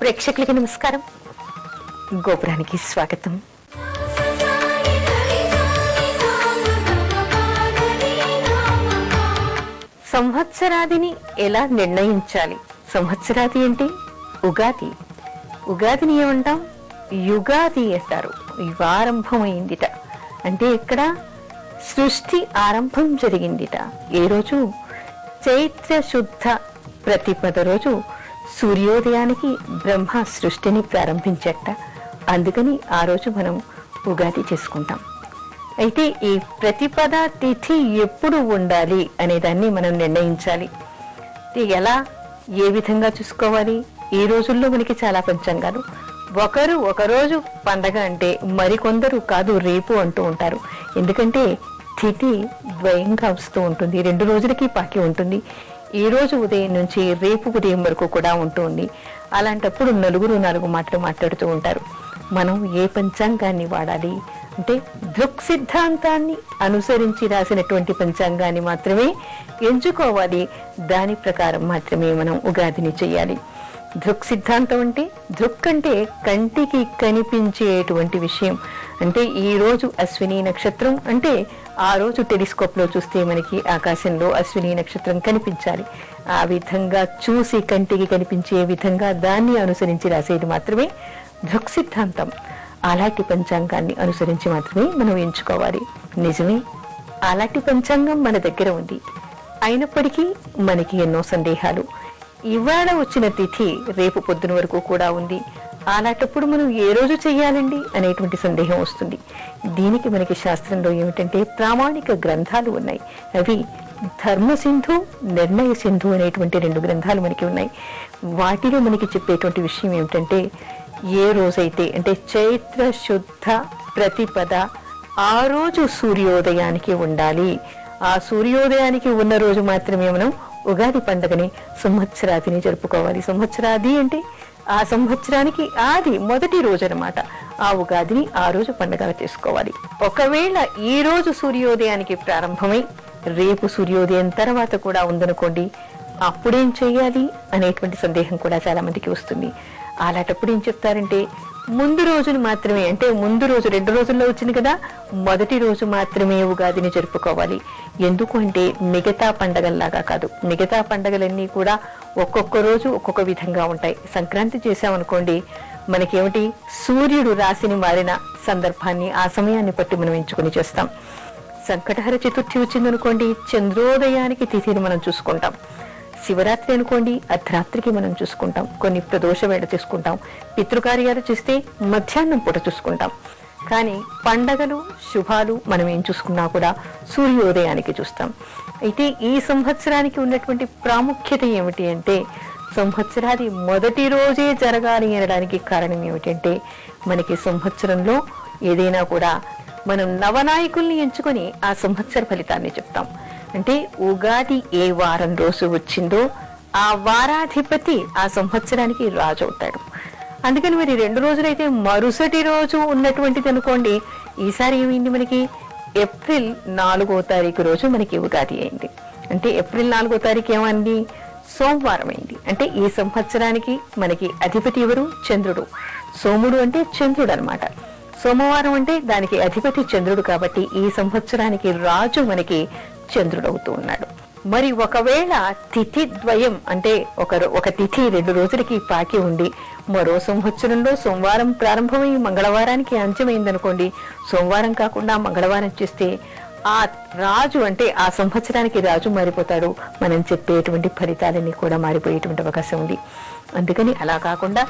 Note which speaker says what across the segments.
Speaker 1: ప్రేక్షకులకి నమస్కారం. గోపురానికి స్వాగతం. సంవత్సరాదిని ఎలా నిర్ణయించాలి? సంవత్సరాది అంటే ఉగాది. ఉగాదిని ఏమంటాం? యుగాది అంటారు. యుగారంభమైందిట అంటే ఇక్కడ సృష్టి ఆరంభం జరిగిందిట. ఏ రోజు? చైత్ర శుద్ధ ప్రతిపద రోజు సూర్యోదయానికి బ్రహ్మ సృష్టిని ప్రారంభించట. అందుకని ఆ రోజు మనం ఉగాది చేసుకుంటాం. అయితే ఈ ప్రతిపద తిథి ఎప్పుడు ఉండాలి అనే దాన్ని మనం నిర్ణయించాలి. ఎలా, ఏ విధంగా చూసుకోవాలి? ఈ రోజుల్లో మనకి చాలా పంచాంగాలు. ఒకరోజు పండగ అంటే మరికొందరు కాదు రేపు అంటూ ఉంటారు. ఎందుకంటే తిథి ద్వయంగా వస్తూ ఉంటుంది, 2 రోజులకి పాకి ఉంటుంది. ఈ రోజు ఉదయం నుంచి రేపు ఉదయం వరకు కూడా ఉంటుంది. అలాంటప్పుడు నాలుగు మాటలు మాట్లాడుతూ ఉంటారు. మనం ఏ పంచాంగాన్ని వాడాలి అంటే దృక్ సిద్ధాంతాన్ని అనుసరించి రాసినటువంటి పంచాంగాన్ని మాత్రమే ఎంచుకోవాలి. దాని ప్రకారం మాత్రమే మనం ఉగాదిని చేయాలి. దృక్ సిద్ధాంతం అంటే, దృక్ అంటే కంటికి కనిపించేటువంటి విషయం. అంటే ఈ రోజు అశ్విని నక్షత్రం అంటే ఆ రోజు టెలిస్కోప్ లో చూస్తే మనకి ఆకాశంలో అశ్విని నక్షత్రం కనిపించాలి. ఆ విధంగా చూసి కంటికి కనిపించే విధంగా దాన్ని అనుసరించి రాసేది మాత్రమే దృక్ సిద్ధాంతం. అలాంటి పంచాంగాన్ని అనుసరించి మాత్రమే మనం ఎంచుకోవాలి. నిజమే, అలాంటి పంచాంగం మన దగ్గర ఉంది. అయినప్పటికీ మనకి ఎన్నో సందేహాలు. ఇవాళ వచ్చిన తిథి రేపు పొద్దున వరకు కూడా ఉంది. అలాంటప్పుడు మనం ఏ రోజు చెయ్యాలండి అనేటువంటి సందేహం వస్తుంది. దీనికి మనకి శాస్త్రంలో ఏమిటంటే ప్రామాణిక గ్రంథాలు ఉన్నాయి. అవి ధర్మ సింధు, నిర్ణయ సింధు అనేటువంటి 2 గ్రంథాలు మనకి ఉన్నాయి. వాటిలో మనకి చెప్పేటువంటి విషయం ఏమిటంటే, ఏ రోజైతే అంటే చైత్ర శుద్ధ ప్రతిపద ఆ రోజు సూర్యోదయానికి ఉండాలి. ఆ సూర్యోదయానికి ఉన్న రోజు మాత్రమే మనం ఉగాది పండుగని సంవత్సరాదిని జరుపుకోవాలి. సంవత్సరాది అంటే ఆ సంవత్సరానికి ఆది మొదటి రోజు అన్నమాట. ఆ ఉగాదిని ఆ రోజు పండుగగా చేసుకోవాలి. ఒకవేళ ఈ రోజు సూర్యోదయానికి ప్రారంభమై రేపు సూర్యోదయం తర్వాత కూడా ఉందనుకోండి, అప్పుడేం చెయ్యాలి అనేటువంటి సందేహం కూడా చాలా మందికి వస్తుంది. అలాంటప్పుడు ఏం చెప్తారంటే, ముందు రోజును మాత్రమే, అంటే ముందు రోజు 2 రోజుల్లో వచ్చింది కదా, మొదటి రోజు మాత్రమే ఉగాదిని జరుపుకోవాలి. ఎందుకు అంటే మిగతా పండగల్లాగా కాదు. మిగతా పండగలన్నీ కూడా ఒక్కొక్క రోజు ఒక్కొక్క విధంగా ఉంటాయి. సంక్రాంతి చేసామనుకోండి, మనకేమిటి, సూర్యుడు రాశిని మారిన సందర్భాన్ని ఆ సమయాన్ని బట్టి మనం ఎంచుకుని చేస్తాం. సంకటహర చతుర్థి వచ్చిందనుకోండి, చంద్రోదయానికి తిథిని మనం చూసుకుంటాం. శివరాత్రి అనుకోండి, అర్ధరాత్రికి మనం చూసుకుంటాం. కొన్ని ప్రదోష వేళ చూసుకుంటాం. పితృకార్యాలు చేస్తే మధ్యాహ్నం పూట చూసుకుంటాం. కానీ పండగలు శుభాలు మనం ఏం చూసుకున్నా కూడా సూర్యోదయానికి చూస్తాం. అయితే ఈ సంవత్సరానికి ఉన్నటువంటి ప్రాముఖ్యత ఏమిటి అంటే, సంవత్సరాది మొదటి రోజే జరగాలి అనడానికి కారణం ఏమిటంటే, మనకి సంవత్సరంలో ఏదైనా కూడా మనం నవనాయకుల్ని ఎంచుకొని ఆ సంవత్సర ఫలితాన్ని చెప్తాం. అంటే ఉగాది ఏ వారం రోజు వచ్చిందో ఆ వారాధిపతి ఆ సంవత్సరానికి రాజు అవుతాడు. అందుకని మరి 2 రోజులైతే మరుసటి రోజు ఉన్నటువంటిది అనుకోండి, ఈసారి ఏమైంది, మనకి ఏప్రిల్ 4వ తారీఖు రోజు మనకి ఉగాది అయింది. అంటే ఏప్రిల్ 4వ తారీఖు ఏమైంది, సోమవారం అయింది. అంటే ఈ సంవత్సరానికి మనకి అధిపతి ఎవరు? చంద్రుడు. సోముడు అంటే చంద్రుడు అనమాట. సోమవారం అంటే దానికి అధిపతి చంద్రుడు. కాబట్టి ఈ సంవత్సరానికి రాజు మనకి చంద్రుడు అవుతూ ఉన్నాడు. మరి ఒకవేళ తిథి ద్వయం అంటే ఒక తిథి 2 రోజులకి పాకి ఉండి మరో సంవత్సరంలో సోమవారం ప్రారంభమై మంగళవారానికి అంత్యమైందనుకోండి, సోమవారం కాకుండా మంగళవారం చేస్తే ఆ రాజు అంటే ఆ సంవత్సరానికి రాజు మారిపోతాడు. మనం చెప్పేటువంటి ఫలితాలన్నీ కూడా మారిపోయేటువంటి అవకాశం ఉంది. అందుకని అలా కాకుండా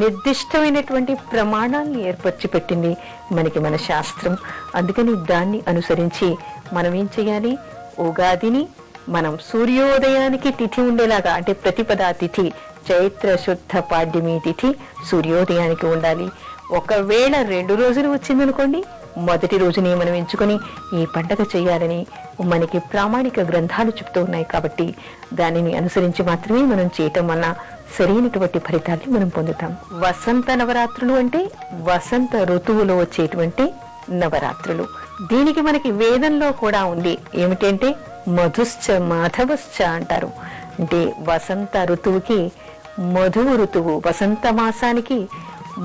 Speaker 1: నిర్దిష్టమైనటువంటి ప్రమాణాన్ని ఏర్పరిచి పెట్టింది మనకి మన శాస్త్రం. అందుకని దాన్ని అనుసరించి మనం ఏం చేయాలి, ఉగాదిని మనం సూర్యోదయానికి తిథి ఉండేలాగా, అంటే ప్రతిపదా తిథి చైత్ర శుద్ధ పాడ్యమి తిథి సూర్యోదయానికి ఉండాలి. ఒకవేళ 2 రోజులు వచ్చిందనుకోండి, మొదటి రోజుని మనం ఎంచుకొని ఈ పండగ చేయాలని మనకి ప్రామాణిక గ్రంథాలు చెప్తూ ఉన్నాయి. కాబట్టి దానిని అనుసరించి మాత్రమే మనం చేయటం వల్ల సరైనటువంటి ఫలితాన్ని మనం పొందుతాం. వసంత నవరాత్రులు అంటే వసంత ఋతువులో వచ్చేటువంటి నవరాత్రులు. దీనికి మనకి వేదంలో కూడా ఉంది. ఏమిటంటే మధుశ్చ మాధవశ్చ అంటారు. అంటే వసంత ఋతువుకి మధువు ఋతువు, వసంత మాసానికి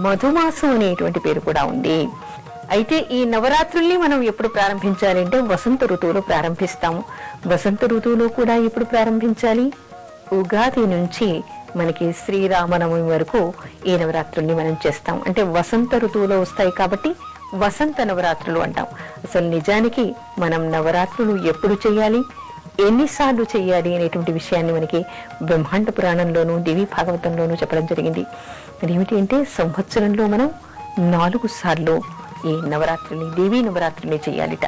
Speaker 1: మధుమాసం అనేటువంటి పేరు కూడా ఉంది. అయితే ఈ నవరాత్రుల్ని మనం ఎప్పుడు ప్రారంభించాలి అంటే వసంత ఋతువులో ప్రారంభిస్తాము. వసంత ఋతువులో కూడా ఎప్పుడు ప్రారంభించాలి? ఉగాది నుంచి మనకి శ్రీరామనవమి వరకు ఈ నవరాత్రుల్ని మనం చేస్తాం. అంటే వసంత ఋతువులో వస్తాయి కాబట్టి వసంత నవరాత్రులు అంటాం. అసలు నిజానికి మనం నవరాత్రులు ఎప్పుడు చేయాలి, ఎన్నిసార్లు చేయాలి అనేటువంటి విషయాన్ని మనకి బ్రహ్మాండ పురాణంలోనూ దేవి భాగవతంలోనూ చెప్పడం జరిగింది. అదేమిటి అంటే సంవత్సరంలో మనం 4 సార్లు ఈ నవరాత్రుల్ని, దేవీ నవరాత్రుల్ని చేయాలిట.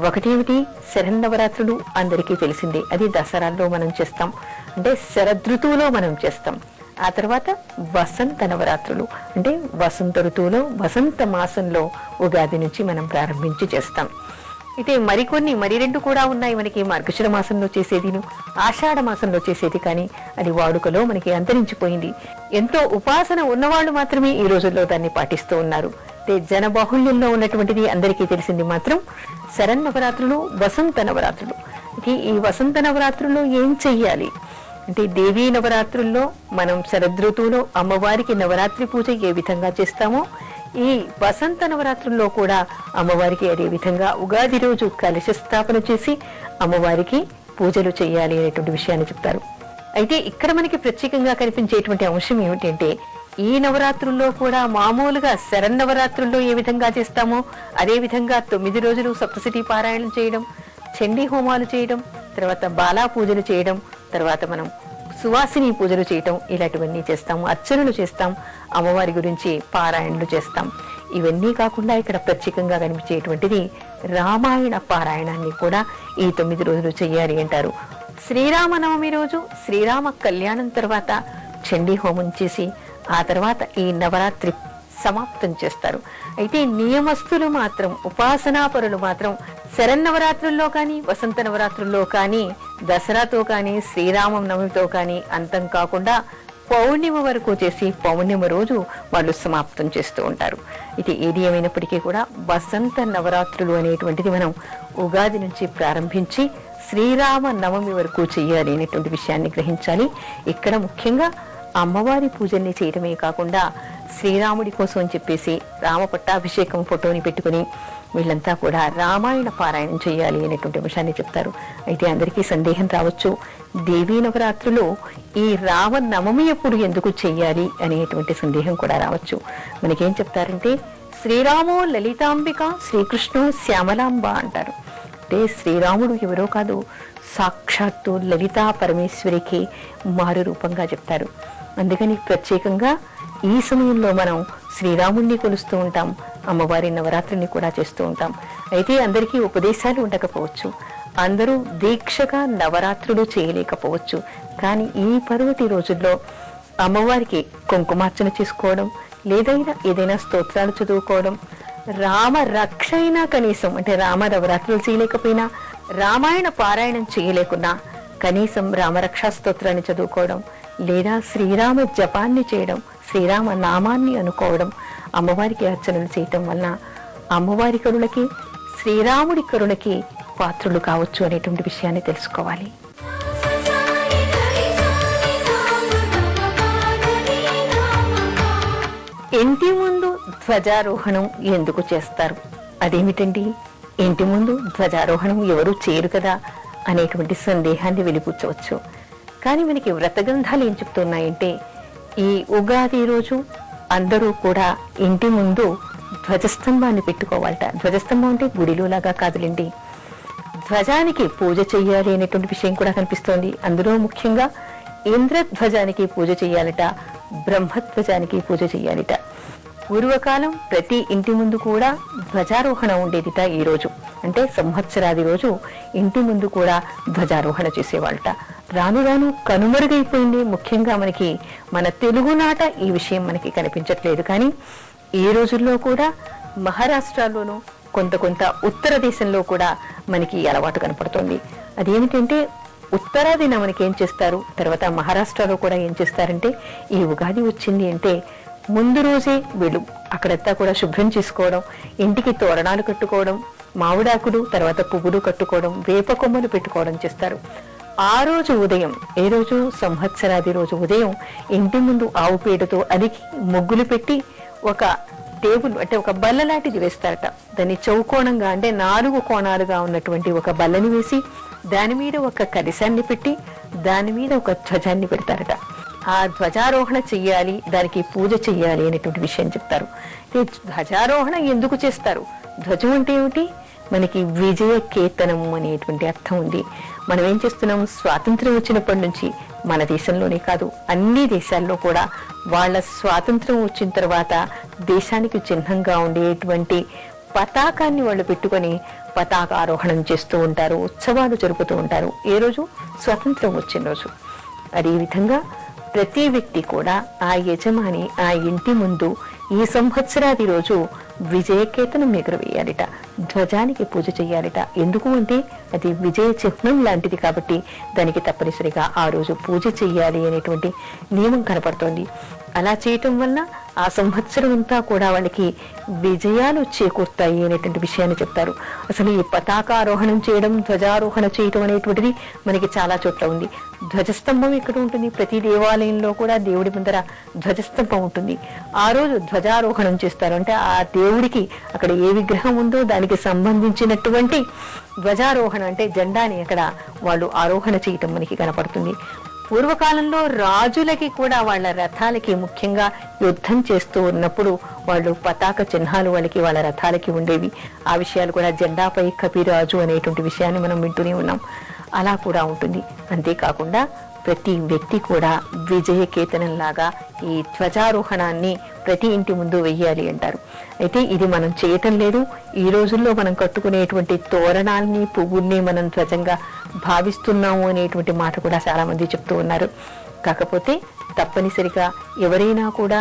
Speaker 1: ఒకటేమిటి? శరన్నవరాత్రులు అందరికీ తెలిసిందే, అది దసరాల్లో మనం చేస్తాం, అంటే శరదృతువులో మనం చేస్తాం. ఆ తర్వాత వసంత నవరాత్రులు అంటే వసంత ఋతువులో వసంత మాసంలో ఉగాది నుంచి మనం ప్రారంభించి చేస్తాం. అయితే మరి 2 కూడా ఉన్నాయి మనకి. మార్గశిర మాసంలో చేసేదిను, ఆషాఢ మాసంలో చేసేది, కానీ అది వాడుకలో మనకి అంతరించిపోయింది. ఎంతో ఉపాసన ఉన్నవాళ్ళు మాత్రమే ఈ రోజుల్లో దాన్ని పాటిస్తూ ఉన్నారు. జనబాహుళ్యంలో ఉన్నటువంటిది అందరికీ తెలిసింది మాత్రం శరన్నవరాత్రులు, వసంత నవరాత్రులు. ఈ వసంత నవరాత్రుల్లో ఏం చెయ్యాలి అంటే, దేవీ నవరాత్రుల్లో మనం శరదృతువులో అమ్మవారికి నవరాత్రి పూజ ఏ విధంగా చేస్తామో, ఈ వసంత నవరాత్రుల్లో కూడా అమ్మవారికి అదే విధంగా ఉగాది రోజు కలశ స్థాపన చేసి అమ్మవారికి పూజలు చేయాలి అనేటువంటి విషయాన్ని చెప్తారు. అయితే ఇక్కడ మనకి ప్రత్యేకంగా కనిపించేటువంటి అంశం ఏమిటంటే, ఈ నవరాత్రుల్లో కూడా మామూలుగా శరన్నవరాత్రుల్లో ఏ విధంగా చేస్తామో అదే విధంగా 9 రోజులు సప్తశతి పారాయణం చేయడం, చండీ హోమాలు చేయడం, తర్వాత బాలా పూజలు చేయడం, తర్వాత మనం సువాసిని పూజలు చేయటం, ఇలాంటివన్నీ చేస్తాము. అర్చనలు చేస్తాం, అమ్మవారి గురించి పారాయణలు చేస్తాం. ఇవన్నీ కాకుండా ఇక్కడ ప్రత్యేకంగా కనిపించేటువంటిది రామాయణ పారాయణాన్ని కూడా ఈ 9 రోజులు చెయ్యాలి అంటారు. శ్రీరామనవమి రోజు శ్రీరామ కళ్యాణం తర్వాత చండీ హోమం చేసి ఆ తర్వాత ఈ నవరాత్రి సమాప్తం చేస్తారు. అయితే నియమస్తులు మాత్రం, ఉపాసనాపరులు మాత్రం శరన్నవరాత్రుల్లో కానీ వసంత నవరాత్రుల్లో కానీ దసరాతో కానీ శ్రీరామ నవమితో కానీ అంతం కాకుండా పౌర్ణిమ వరకు చేసి పౌర్ణిమ రోజు వాళ్ళు సమాప్తం చేస్తూ ఉంటారు. ఇది ఏది ఏమైనప్పటికీ కూడా వసంత నవరాత్రులు అనేటువంటిది మనం ఉగాది నుంచి ప్రారంభించి శ్రీరామ నవమి వరకు చెయ్యాలి అనేటువంటి విషయాన్ని గ్రహించాలి. ఇక్కడ ముఖ్యంగా అమ్మవారి పూజల్ని చేయడమే కాకుండా శ్రీరాముడి కోసం అని చెప్పేసి రామ పట్టాభిషేకం ఫోటోని పెట్టుకుని వీళ్ళంతా కూడా రామాయణ పారాయణం చేయాలి అనేటువంటి విషయాన్ని చెప్తారు. అయితే అందరికీ సందేహం రావచ్చు, దేవీ నవరాత్రులు ఈ రామ నవమి ఎప్పుడు ఎందుకు చెయ్యాలి అనేటువంటి సందేహం కూడా రావచ్చు. మనకేం చెప్తారంటే, శ్రీరామో లలితాంబిక, శ్రీకృష్ణు శ్యామలాంబ అంటారు. అంటే శ్రీరాముడు ఎవరో కాదు, సాక్షాత్తు లలితా పరమేశ్వరికి మారు రూపంగా చెప్తారు. అందుకని ప్రత్యేకంగా ఈ సమయంలో మనం శ్రీరాముణ్ణి కొలుస్తూ ఉంటాం, అమ్మవారి నవరాత్రిని కూడా చేస్తూ ఉంటాం. అయితే అందరికీ ఉపదేశాలు ఉండకపోవచ్చు, అందరూ దీక్షగా నవరాత్రులు చేయలేకపోవచ్చు. కానీ ఈ పర్వటి రోజుల్లో అమ్మవారికి కుంకుమార్చన చేసుకోవడం, ఏదైనా స్తోత్రాలు చదువుకోవడం, రామ రక్ష అయినా కనీసం, అంటే రామ నవరాత్రులు చేయలేకపోయినా, రామాయణ పారాయణం చేయలేకున్నా కనీసం రామరక్షా స్తోత్రాన్ని చదువుకోవడం, లేదా శ్రీరామ జపాన్ని చేయడం, శ్రీరామ నామాన్ని అనుకోవడం, అమ్మవారికి అర్చనలు చేయటం వలన అమ్మవారి కరుణకి, శ్రీరాముడి కరుణకి పాత్రులు కావచ్చు అనేటువంటి విషయాన్ని తెలుసుకోవాలి. ఇంటి ముందు ధ్వజారోహణం ఎందుకు చేస్తారు? అదేమిటండి, ఇంటి ముందు ధ్వజారోహణం ఎవరు చేయరు కదా అనేటువంటి సందేహాన్ని వెలిపుచ్చవచ్చు. కానీ మనకి వ్రత గ్రంథాలు ఏం చెప్తున్నాయంటే, ఈ ఉగాది రోజు అందరూ కూడా ఇంటి ముందు ధ్వజస్తంభాన్ని పెట్టుకోవాలట. ధ్వజస్తంభం అంటే గుడిలో లాగా కాదులేండి, ధ్వజానికి పూజ చెయ్యాలి అనేటువంటి విషయం కూడా కనిపిస్తోంది. అందులో ముఖ్యంగా ఇంద్రధ్వజానికి పూజ చెయ్యాలట, బ్రహ్మధ్వజానికి పూజ చెయ్యాలిట. పూర్వకాలం ప్రతి ఇంటి ముందు కూడా ధ్వజారోహణ ఉండేదిట. ఈ రోజు అంటే సంవత్సరాది రోజు ఇంటి ముందు కూడా ధ్వజారోహణ చేసేవాళ్ళట. రాను రాను కనుమరుగైపోయింది. ముఖ్యంగా మనకి మన తెలుగునాట ఈ విషయం మనకి కనిపించట్లేదు. కానీ ఈ రోజుల్లో కూడా మహారాష్ట్రలోనూ కొంత ఉత్తర దేశంలో కూడా మనకి అలవాటు కనపడుతోంది. అదేమిటంటే, ఉత్తరాదిన మనకి ఏం చేస్తారు, తర్వాత మహారాష్ట్రలో కూడా ఏం చేస్తారంటే, ఈ ఉగాది వచ్చింది అంటే ముందు రోజే వీళ్ళు అక్కడంతా కూడా శుభ్రం చేసుకోవడం, ఇంటికి తోరణాలు కట్టుకోవడం, మామిడాకులు తర్వాత పువ్వులు కట్టుకోవడం, వేప కొమ్మలు పెట్టుకోవడం చేస్తారు. ఆ రోజు ఉదయం, ఏ రోజు సంవత్సరాది రోజు ఉదయం ఇంటి ముందు ఆవు పేడతో అలికి ముగ్గులు పెట్టి ఒక టేబుల్ అంటే ఒక బల్ల లాంటిది వేస్తారట. దాన్ని చౌకోణంగా అంటే 4 కోణాలుగా ఉన్నటువంటి ఒక బల్లని వేసి దాని మీద ఒక కలశాన్ని పెట్టి దాని మీద ఒక ధ్వజాన్ని పెడతారట. ఆ ధ్వజారోహణ చెయ్యాలి, దానికి పూజ చెయ్యాలి అనేటువంటి విషయం చెప్తారు. ధ్వజారోహణ ఎందుకు చేస్తారు? ధ్వజం అంటే ఏమిటి? మనకి విజయ కేతనం అనేటువంటి అర్థం ఉంది. మనం ఏం చేస్తున్నాం? స్వాతంత్ర్యం వచ్చినప్పటి నుంచి మన దేశంలోనే కాదు, అన్ని దేశాల్లో కూడా వాళ్ళ స్వాతంత్ర్యం వచ్చిన తర్వాత దేశానికి చిహ్నంగా ఉండేటువంటి పతాకాన్ని వాళ్ళు పెట్టుకొని పతాకారోహణం చేస్తూ ఉంటారు, ఉత్సవాలు జరుపుతూ ఉంటారు. ఏ రోజు? స్వాతంత్ర్యం వచ్చిన రోజు. అదే విధంగా ప్రతి వ్యక్తి కూడా ఆ యజమాని ఆ ఇంటి ముందు ఈ సంవత్సరాది రోజు విజయకేతనం ఎగురవేయాలిట, ధ్వజానికి పూజ చెయ్యాలిట. ఎందుకు అంటే అది విజయ చిహ్నం లాంటిది కాబట్టి దానికి తప్పనిసరిగా ఆ రోజు పూజ చెయ్యాలి అనేటువంటి నియమం కనపడుతోంది. అలా చేయటం వల్ల ఆ సంవత్సరం అంతా కూడా వాళ్ళకి విజయాలు చేకూరుతాయి అనేటువంటి విషయాన్ని చెప్తారు. అసలు ఈ పతాకారోహణం చేయడం, ధ్వజారోహణ చేయటం అనేటువంటిది మనకి చాలా చోట్ల ఉంది. ధ్వజస్తంభం ఎక్కడ ఉంటుంది? ప్రతి దేవాలయంలో కూడా దేవుడి ముందర ధ్వజస్తంభం ఉంటుంది. ఆ రోజు ధ్వజారోహణం చేస్తారు. అంటే ఆ దేవుడికి అక్కడ ఏ విగ్రహం ఉందో దానికి సంబంధించినటువంటి ధ్వజారోహణ అంటే జెండాని అక్కడ వాళ్ళు ఆరోహణ చేయటం మనకి కనపడుతుంది. పూర్వకాలంలో రాజులకి కూడా వాళ్ళ రథాలకి, ముఖ్యంగా యుద్ధం చేస్తూ ఉన్నప్పుడు వాళ్ళు పతాక చిహ్నాలు వాళ్ళ రథాలకి ఉండేవి. ఆ విషయాలు కూడా జెండాపై కపిరాజు అనేటువంటి విషయాన్ని మనం వింటూనే ఉన్నాం. అలా కూడా ఉంటుంది. అంతేకాకుండా ప్రతి వ్యక్తి కూడా విజయకేతనంలాగా ఈ ధ్వజారోహణాన్ని ప్రతి ఇంటి ముందు వెయ్యాలి అంటారు. అయితే ఇది మనం చేయటం లేదు. ఈ రోజుల్లో మనం కట్టుకునేటువంటి తోరణాలని, పువ్వుల్ని మనం ధ్వజంగా భావిస్తున్నాము అనేటువంటి మాట కూడా చాలా మంది చెప్తూ ఉన్నారు. కాకపోతే తప్పనిసరిగా ఎవరైనా కూడా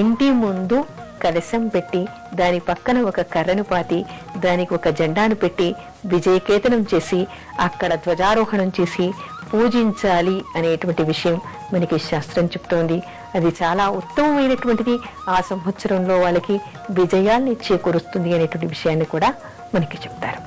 Speaker 1: ఇంటి ముందు కలశం పెట్టి దాని పక్కన ఒక కర్రను పాతి దానికి ఒక జెండాను పెట్టి విజయకేతనం చేసి అక్కడ ధ్వజారోహణం చేసి పూజించాలి అనేటువంటి విషయం మనకి శాస్త్రం చెప్తోంది. అది చాలా ఉత్తమమైనటువంటిది. ఆ సంవత్సరంలో వాళ్ళకి విజయాల్ని చేకూరుస్తుంది అనేటువంటి విషయాన్ని కూడా మనకి చెప్తారు.